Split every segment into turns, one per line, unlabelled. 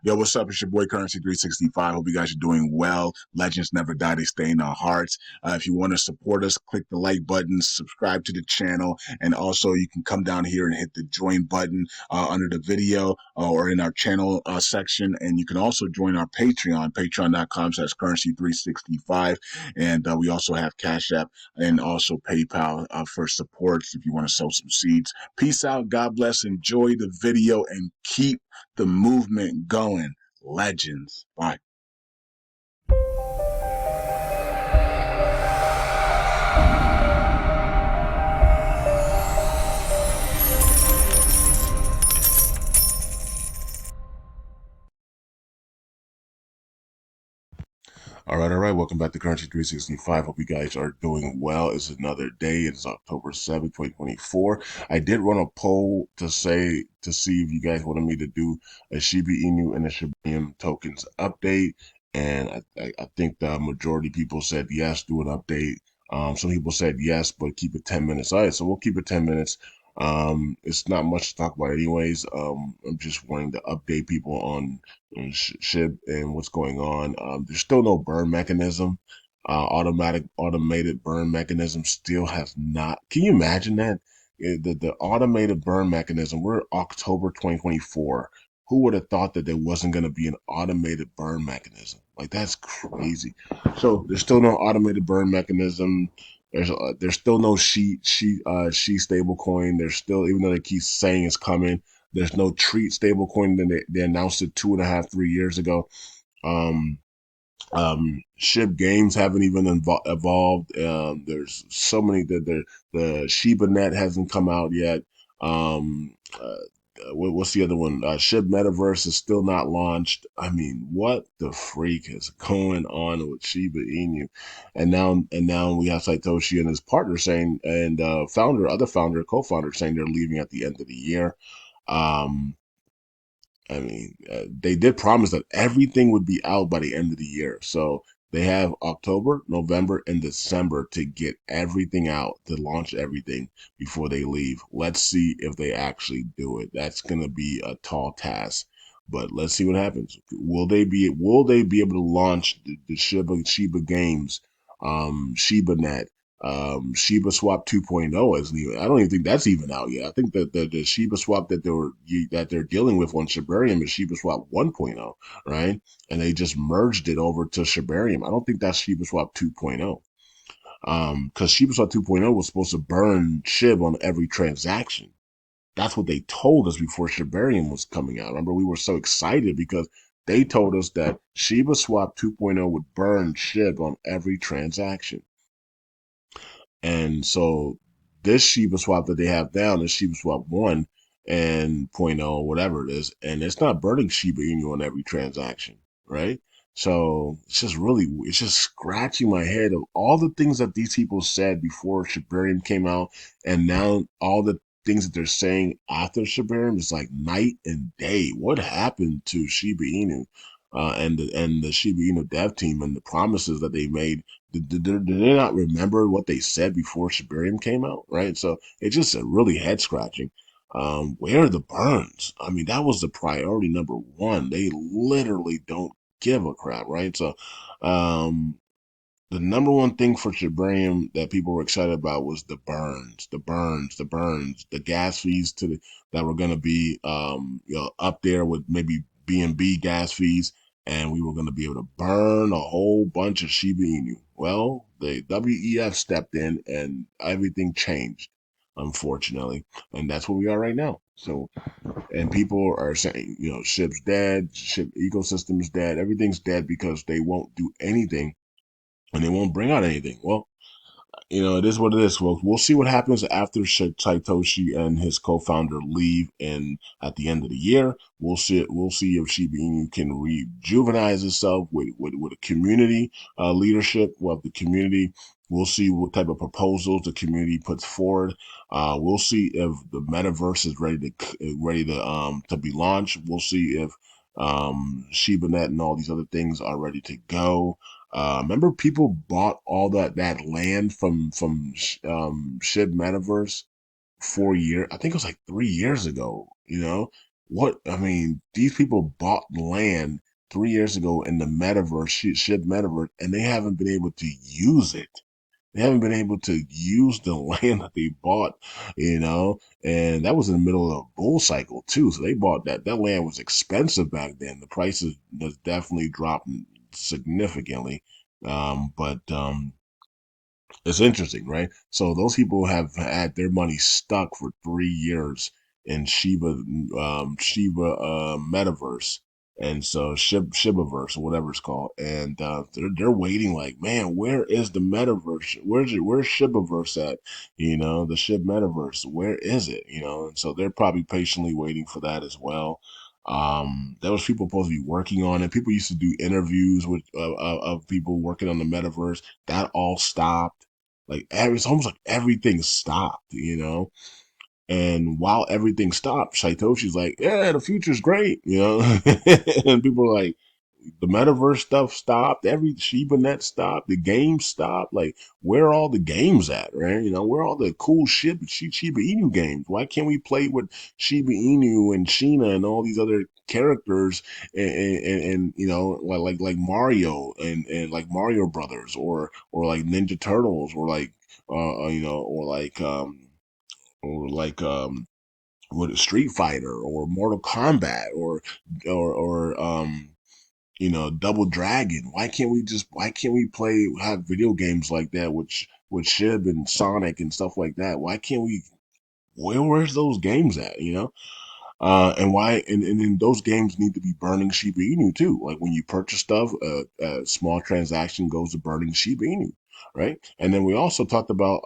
Yo, what's up? It's your boy Currency 365. Hope you guys are doing well. Legends never die, they stay in our hearts. If you want to support us, click the like button, subscribe to the channel, and also you can come down here and hit the join button under the video or in our channel section. And you can also join our Patreon, patreon.com/currency365. And we also have Cash App and also PayPal for support if you want to sow some seeds. Peace out. God bless. Enjoy the video and keep the movement going. Legends. Bye. All right. Welcome back to Currency 365. Hope you guys are doing well. It's another day. It's October 7th, 2024. I did run a poll to see if you guys wanted me to do a SHIB INU and a Shibarium tokens update. And I think the majority of people said yes, do an update. Some people said yes, but keep it 10 minutes. All right, so we'll keep it 10 minutes. It's not much to talk about anyways. I'm just wanting to update people on SHIB and what's going on. There's still no burn mechanism. Automated burn mechanism still has not. Can you imagine that? The automated burn mechanism, we're October 2024. Who would have thought that there wasn't going to be an automated burn mechanism? Like, that's crazy. So there's still no automated burn mechanism. There's still no she stable coin. There's still, even though they keep saying it's coming, there's no treat stable coin. Then they announced it 2.5, 3 years ago. Um, SHIB games haven't even evolved. There's so many that the Shiba net hasn't come out yet. Um, what's the other one? SHIB Metaverse is still not launched. I mean, what the freak is going on with Shiba Inu? And now we have Satoshi and his partner saying, and co-founder saying they're leaving at the end of the year. Um, they did promise that everything would be out by the end of the year. So they have October, November, and December to get everything out, to launch everything before they leave. Let's see if they actually do it. That's going to be a tall task, but let's see what happens. Will they be able to launch the Shiba games, ShibaNet, Shiba Swap 2.0 isn't even. I don't even think that's even out yet. I think that the Shiba Swap that they're dealing with on Shibarium is Shiba Swap 1.0, right? And they just merged it over to Shibarium. I don't think that's Shiba Swap 2.0. Because Shiba Swap 2.0 was supposed to burn SHIB on every transaction. That's what they told us before Shibarium was coming out. Remember, we were so excited because they told us that Shiba Swap 2.0 would burn SHIB on every transaction. And so this Shiba swap that they have down is Shiba swap 1 and point oh, whatever it is. And it's not burning Shiba Inu on every transaction, right? So it's just scratching my head of all the things that these people said before Shibarium came out. And now all the things that they're saying after Shibarium is like night and day. What happened to Shiba Inu? And the Shiba Inu dev team and the promises that they made, did they not remember what they said before Shibarium came out, right? So it's just really head scratching. Where are the burns? I mean, that was the priority number one. They literally don't give a crap, right? So, the number one thing for Shibarium that people were excited about was the gas fees that were going to be, up there with maybe BNB gas fees, and we were going to be able to burn a whole bunch of Shiba Inu. Well, the WEF stepped in and everything changed, unfortunately, and that's where we are right now. So, and people are saying, SHIB's dead, SHIB ecosystem's dead, everything's dead because they won't do anything and they won't bring out anything. Well, it is what it is, folks. We'll see what happens after Satoshi and his co-founder leave, and at the end of the year, we'll see. We'll see if Shiba Inu can rejuvenize itself with a community leadership. Well, the community. We'll see what type of proposals the community puts forward. We'll see if the metaverse is ready to be launched. We'll see if ShibaNet and all these other things are ready to go. Remember, people bought all that land from SHIB Metaverse 4 years. I think it was like 3 years ago. what I mean, these people bought land 3 years ago in the metaverse, SHIB metaverse, and they haven't been able to use it. They haven't been able to use the land that they bought, and that was in the middle of a bull cycle too. So they bought that. That land was expensive back then. The prices has definitely dropped significantly. But it's interesting, right? So those people have had their money stuck for 3 years in Shiba Metaverse, and so Shibaverse or whatever it's called, and they're waiting like, man, where is the Metaverse? Where's Shibaverse at? The Shib Metaverse, where is it? And so they're probably patiently waiting for that as well. There was people supposed to be working on it. People used to do interviews with of people working on the metaverse. That all stopped. It's almost like everything stopped. And while everything stopped, Saitoshi's like, yeah, the future's great. And people are like, the metaverse stuff stopped, every Shiba net stopped, the games stopped. Like, where are all the games at, right? Where are all the cool Shiba Inu games? Why can't we play with Shiba Inu and Sheena and all these other characters and like Mario and like Mario Brothers or like Ninja Turtles or like or like what Street Fighter or Mortal Kombat or Double Dragon. Why can't we have video games like that with Shib and Sonic and stuff like that? Why can't we where's those games at? And why and then those games need to be burning Shiba Inu too. Like when you purchase stuff, a small transaction goes to burning Shiba Inu, right? And then we also talked about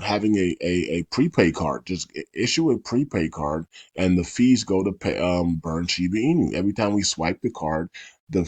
having a prepaid card. Just issue a prepaid card, and the fees go to pay burn Shiba Inu. Every time we swipe the card, the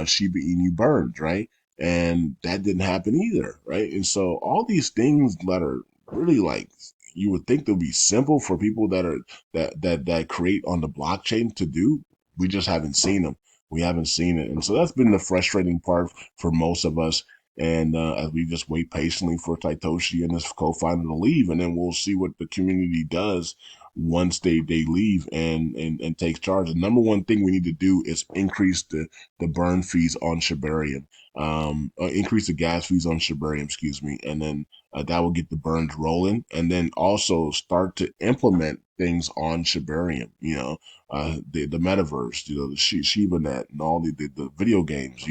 Shiba Inu burns, right? And that didn't happen either, right? And so all these things that are really like you would think they'll be simple for people that create on the blockchain to do. We just haven't seen them. We haven't seen it, and so that's been the frustrating part for most of us. And as we just wait patiently for Taitoshi and his co-founder to leave, and then we'll see what the community does once they leave and take charge. The number one thing we need to do is increase the burn fees on Shibarium, increase the gas fees on Shibarium, excuse me, and then that will get the burns rolling, and then also start to implement things on Shibarium. The metaverse, the Shiba Net, and all the video games.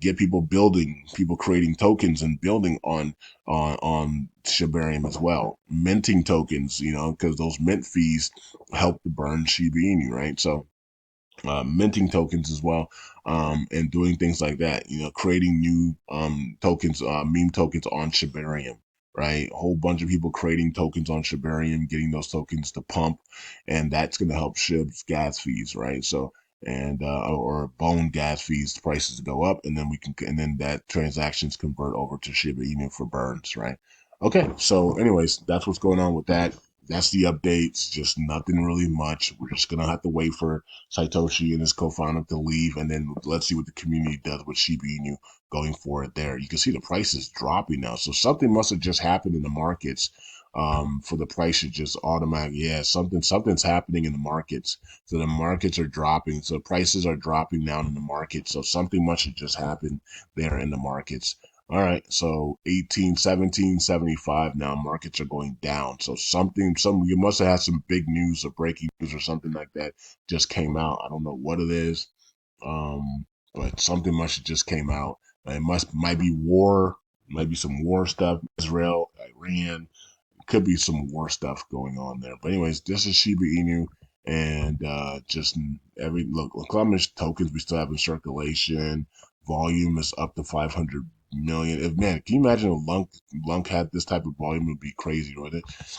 Get people building, people creating tokens and building on Shibarium as well, minting tokens. Because those mint fees help to burn Shiba Inu, right? So minting tokens as well, and doing things like that. Creating new tokens, meme tokens on Shibarium, right? A whole bunch of people creating tokens on Shibarium, getting those tokens to pump, and that's going to help Shib's gas fees, right? So and or bone gas fees prices go up, and then that transactions convert over to Shiba Inu for burns, right? Okay, so anyways, that's what's going on with that. That's the updates. Just nothing really much. We're just gonna have to wait for Saitoshi and his co-founder to leave, and then let's see what the community does with Shiba Inu going forward. There, you can see the price is dropping now. So something must have just happened in the markets for the price to just automatic. Yeah, something's happening in the markets. So the markets are dropping. So prices are dropping down in the market. So something must have just happened there in the markets. All right, so 18, 17.75 now markets are going down. So you must have had some big news or breaking news or something like that just came out. I don't know what it is, but something must have just came out. It might be war, might be some war stuff. Israel, Iran, could be some war stuff going on there. But anyways, this is Shiba Inu, and just every look, Columbus tokens we still have in circulation. Volume is up to 500 million. If man, can you imagine if Lunk had this type of volume? It would be crazy, wouldn't it?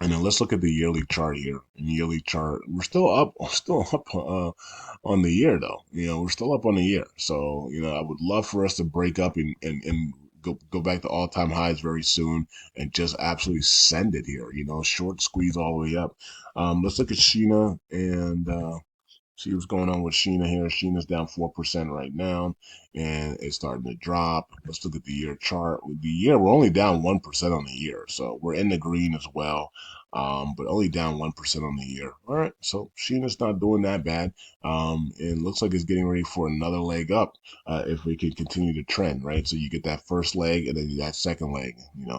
And then let's look at the yearly chart here. In the yearly chart, we're still up on the year though. We're still up on the year. So, I would love for us to break up and go back to all time highs very soon and just absolutely send it here. Short squeeze all the way up. Let's look at Sheena and see what's going on with Sheena here. Sheena's down 4% right now, and it's starting to drop. Let's look at the year chart. With the year, we're only down 1% on the year, so we're in the green as well. but only down 1% on the year. All right, so Sheena's not doing that bad. And looks like it's getting ready for another leg up if we can continue to trend, right? So you get that first leg and then that second leg,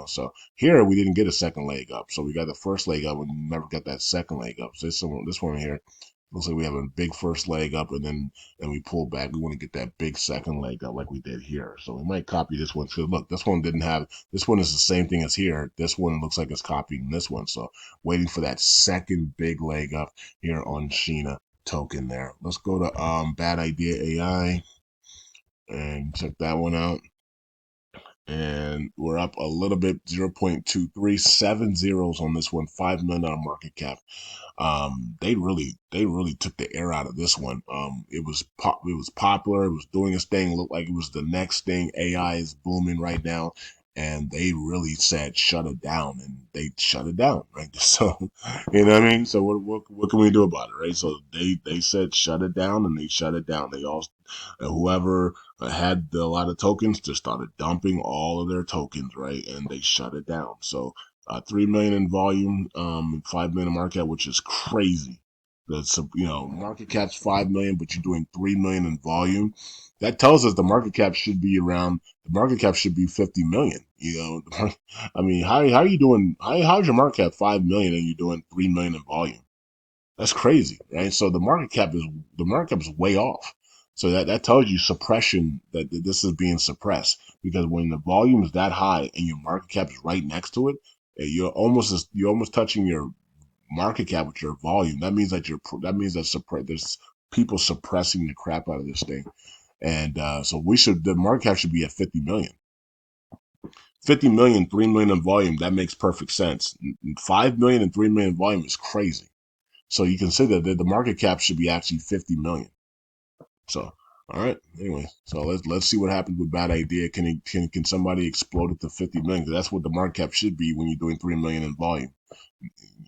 So here we didn't get a second leg up, so we got the first leg up and never got that second leg up. So this one here looks like we have a big first leg up and then we pull back. We want to get that big second leg up like we did here. So we might copy this one. Because look, this one didn't have, this one is the same thing as here. This one looks like it's copying this one. So waiting for that second big leg up here on Sheena token there. Let's go to Bad Idea AI and check that one out. And we're up a little bit, 0.23, 7 zeros on this one, $5 million market cap. They really took the air out of this one. It was popular. It was doing its thing. Looked like it was the next thing. AI is booming right now, and they really said shut it down, and they shut it down, right? So, you know what I mean? So what can we do about it, right? So they said shut it down, and they shut it down. They all whoever had a lot of tokens just started dumping all of their tokens, right? And they shut it down. So 3 million in volume, 5 million in market cap, which is crazy. That's, market cap's 5 million, but you're doing 3 million in volume. That tells us the market cap should be 50 million. I mean, how are you doing? How's your market cap 5 million and you're doing 3 million in volume? That's crazy, right? So the market cap is way off. So that tells you suppression, that this is being suppressed, because when the volume is that high and your market cap is right next to it, you're almost touching your market cap with your volume. That means there's people suppressing the crap out of this thing, and so the market cap should be at 50 million. 50 million, 3 million in volume. That makes perfect sense. 5 million and 3 million in volume is crazy. So you consider that the market cap should be actually 50 million. So, all right. Anyway, so let's see what happens with Bad Idea. Can somebody explode it to 50 million? That's what the market cap should be when you're doing 3 million in volume.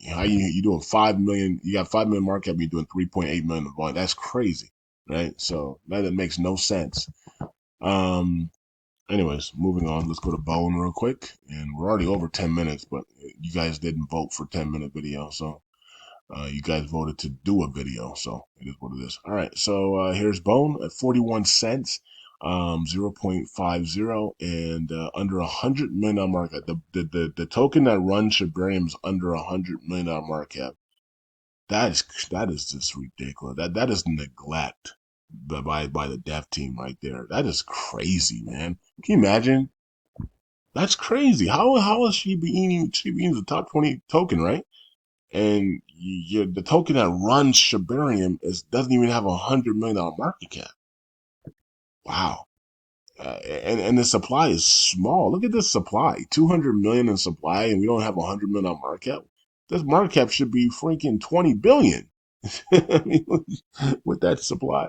How you doing 5 million? You got 5 million market cap. You're doing 3.8 million in volume. That's crazy, right? So that makes no sense. Anyways, moving on. Let's go to Bone real quick, and we're already over 10 minutes, but you guys didn't vote for 10-minute video, so. You guys voted to do a video, so it is what it is. All right, so here's Bone at 41 cents, 0.50, and under $100 million market cap. The token that runs Shibarium is under $100 million market cap. That is just ridiculous. That is neglect by the dev team right there. That is crazy, man. Can you imagine? That's crazy. How is Shibarium the top 20 token, right? And the token that runs Shibarium doesn't even have $100 million market cap. Wow. And the supply is small. Look at this supply, 200 million in supply, and we don't have $100 million market cap. This market cap should be freaking 20 billion. I mean, with that supply.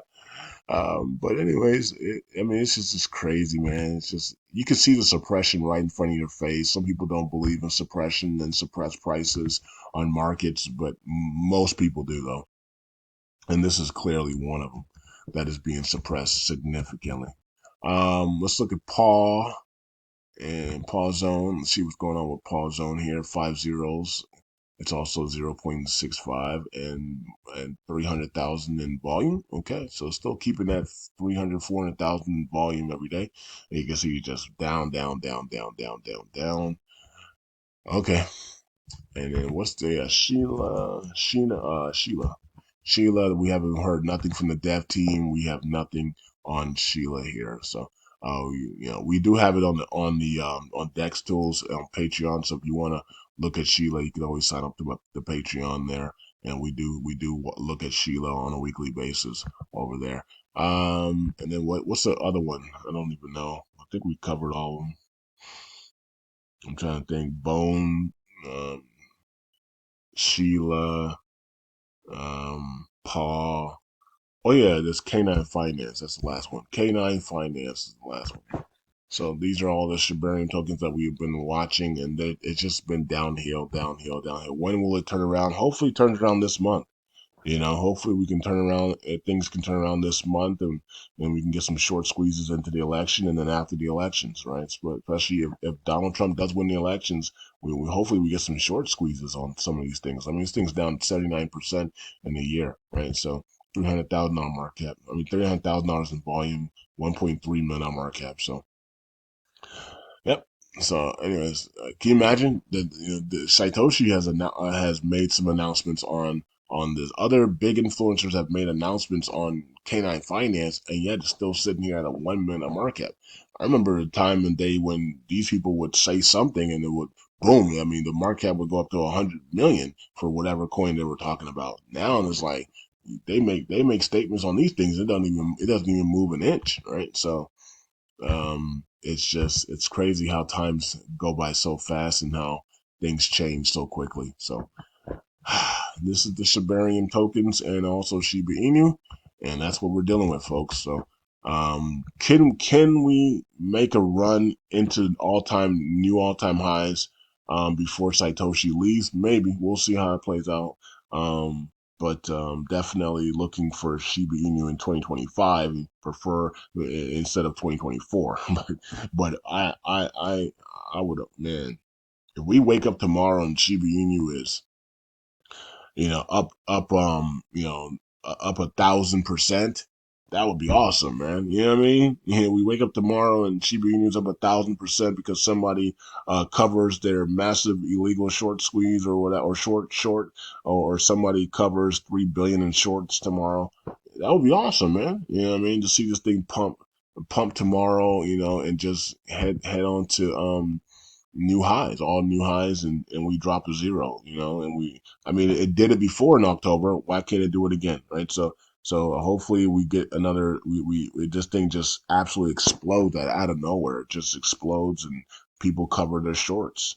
But anyways, it's just crazy, man. It's just, you can see the suppression right in front of your face. Some people don't believe in suppression and suppress prices on markets, but most people do, though. And this is clearly one of them that is being suppressed significantly. Let's look at Paul and Paul Zone. Let's see what's going on with Paul Zone here. 5 zeros. It's also 0.65 and 300,000 in volume. Okay, so still keeping that 300, 400,000 volume every day. And you can see just down, down, down, down, down, down, down. Okay, and then what's the Sheila? We haven't heard nothing from the dev team. We have nothing on Sheila here. So, we do have it on Dex Tools on Patreon. So if you want to look at Sheila, you can always sign up to the Patreon there, and we do look at Sheila on a weekly basis over there. And then what's the other one? I don't even know. I think we covered all of them. I'm trying to think. Bone, Sheila, Paul. Oh yeah, there's K9 Finance. That's the last one. K9 Finance is the last one. So these are all the Shibarium tokens that we've been watching, and it's just been downhill, downhill, downhill. When will it turn around? Hopefully, it turns around this month. Hopefully we can turn around, things can turn around this month, and we can get some short squeezes into the election, and then after the elections, right? But especially if Donald Trump does win the elections, we hopefully we get some short squeezes on some of these things. I mean, this thing's down 79% in a year, right? So $300,000 market cap. I mean, $300,000 in volume, 1.3 million market cap. So yep. So, anyways, can you imagine that the Satoshi has made some announcements on this? Other big influencers have made announcements on canine finance, and yet it's still sitting here at a 1 minute market. I remember the time and day when these people would say something and it would boom. I mean, the market cap would go up to 100 million for whatever coin they were talking about. Now it's like they make statements on these things. It doesn't even move an inch, right? So it's crazy how times go by so fast and how things change so quickly. So this is the Shibarium tokens and also Shiba Inu, and that's what we're dealing with, folks. So can we make a run into new all time highs before Satoshi leaves? Maybe. We'll see how it plays out. But definitely looking for Shiba Inu in 2025. Prefer instead of 2024. but I would, man. If we wake up tomorrow and Shiba Inu is up 1,000%, that would be awesome, man. You know what I mean? We wake up tomorrow and Shiba Inu's up 1,000% because somebody covers their massive illegal short squeeze or whatever, or short, or somebody covers 3 billion in shorts tomorrow. That would be awesome, man. You know what I mean? To see this thing pump tomorrow, and just head on to all new highs, and we drop to zero, I mean, it did it before in October. Why can't it do it again? Right. So hopefully we get another, this thing just absolutely explodes out of nowhere. It just explodes and people cover their shorts,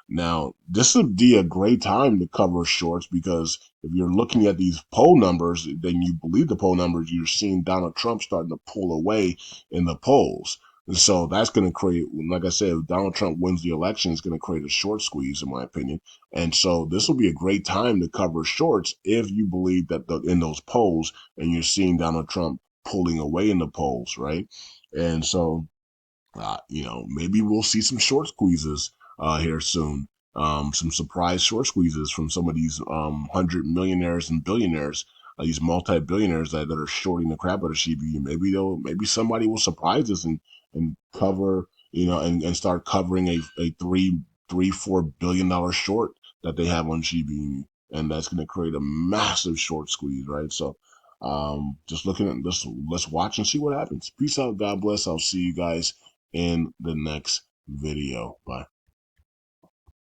now this would be a great time to cover shorts because if you're looking at these poll numbers, then you believe the poll numbers, you're seeing Donald Trump starting to pull away in the polls. And so that's going to create, like I said, if Donald Trump wins the election, it's going to create a short squeeze, in my opinion. And so this will be a great time to cover shorts if you believe that in those polls and you're seeing Donald Trump pulling away in the polls, right? And so maybe we'll see some short squeezes here soon. Some surprise short squeezes from some of these 100 millionaires and billionaires, these multi-billionaires that are shorting the crap out of Shiba. Maybe somebody will surprise us and cover, and start covering a $3-4 billion short that they have on Shiba Inu, and that's going to create a massive short squeeze, right? So just looking at this, let's watch and see what happens. Peace out. God bless. I'll see you guys in the next video. Bye.